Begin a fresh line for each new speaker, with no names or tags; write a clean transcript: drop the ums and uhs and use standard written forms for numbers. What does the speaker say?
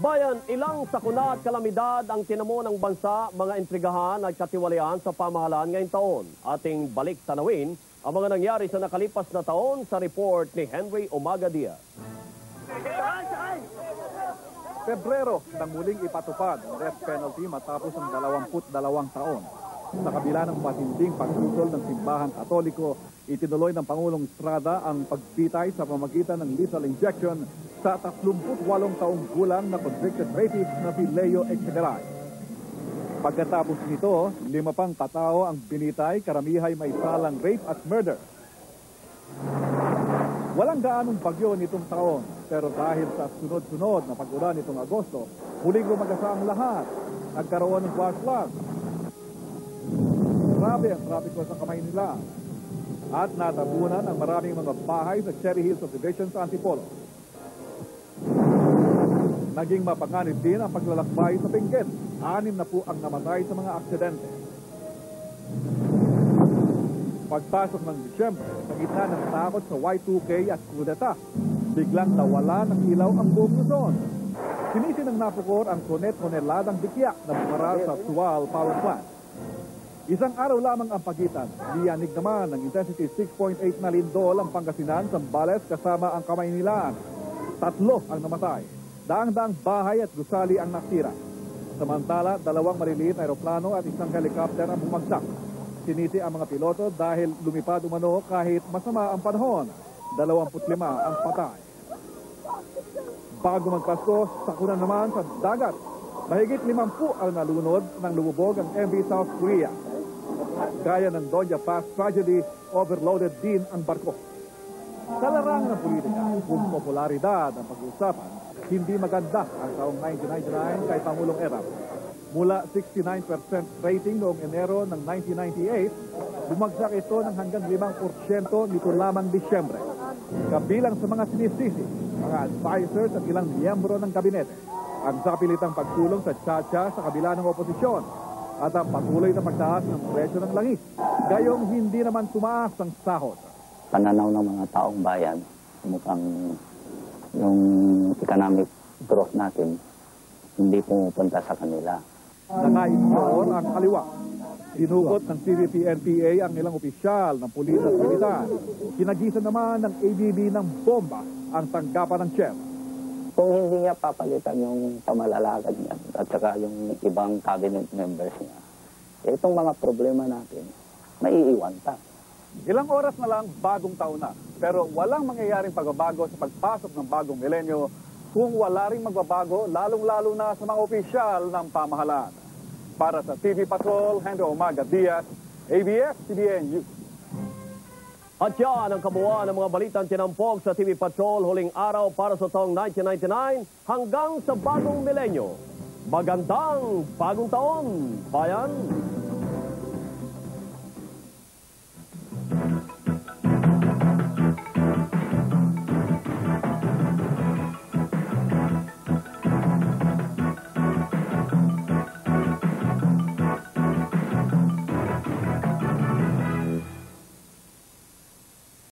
Bayan, ilang sakuna at kalamidad ang tinamo ng bansa, mga intrigahan at katiwalian sa pamahalaan ngayong taon. Ating balik tanawin ang mga nangyari sa nakalipas na taon sa report ni Henry Umaga Diaz.
Pebrero nang muling ipatupad ang death penalty matapos ang 22 taon. Sa kabila ng matinding pagsusol ng simbahang Katoliko, itinuloy ng Pangulong Estrada ang pagbitay sa pamagitan ng lethal injection sa 38 taong gulang na convicted rapist na si Leo Echegaray. Pagkatapos nito, 5 pang katao ang binitay, karamihay may salang rape at murder. Walang gaanong bagyo nitong taon, pero dahil sa sunod-sunod na pag-ulan nitong Agosto, muling lumagasa ang lahat. Nagkaroon ng flash flood. Grabe ang trapiko sa Kamaynila. At natabunan ang maraming mga bahay sa Cherry Hill Subdivision sa Antipolo. Naging mapanganib din ang paglalakbay sa Benguet. 6 na po ang namatay sa mga aksidente. Pagpasok ng Disyembre, sa gitna ng takot sa Y2K at kudeta, biglang nawala ng ilaw ang buong Luzon. Sinisinang napukor ang toneladang dikya na bumara sa Sual Power Plant. Isang araw lamang ang pagitan, liyanig naman ng intensity 6.8 na lindol ang Pangasinan, Zambales kasama ang Kamaynilaan. 3 ang namatay. Daang-daang bahay at gusali ang nasira. Samantala, 2 maliliit na aeroplano at 1 helicopter ang bumagsak. Sinisi ang mga piloto dahil lumipad umano kahit masama ang panahon. 25 ang patay. Bago magpasko, sakuna naman sa dagat. Mahigit 50 ang nalunod ng lumubog ang MV South Korea. Gaya ng Doña Paz tragedy, overloaded din ang barko. Sa larangan ng politika, kung popularidad ang pag-uusapan, hindi maganda ang taong 1999 kay Pangulong Erap. Mula 69% rating noong Enero ng 1998, bumagsak ito ng hanggang 5% nito lamang Disyembre. Kabilang sa mga sinisisi, mga advisors at ilang miyembro ng kabinete, ang sapilitang pagsulong sa tsa-tsa sa kabila ng oposisyon at ang patuloy na pagtaas ng presyo ng langis, gayong hindi naman tumaas ang sahod.
Pananaw ng mga taong bayan, mukhang yung economic growth natin hindi pumupunta sa kanila.
Naka-ignore ang kaliwa. Sinugot ng CBP-NPA ang ilang opisyal ng pulis at militar. Kinagisan naman ng ABB ng bomba ang tanggapan ng Chef.
Kung hindi niya papalitan yung pamalalakad niya at saka yung ibang cabinet members niya, itong mga problema natin, maiiwan pa.
Ilang oras na lang, bagong taon na. Pero walang mangyayaring pagbabago sa pagpasok ng bagong milenyo kung wala ring magbabago, lalong-lalo na sa mga opisyal ng pamahalaan. Para sa TV Patrol, Henry Umaga Diaz, ABS-CBN News.
At yan ang kabuuan ng mga balitang tinampok sa TV Patrol huling araw para sa taong 1999 hanggang sa bagong milenyo. Magandang bagong taon, bayan!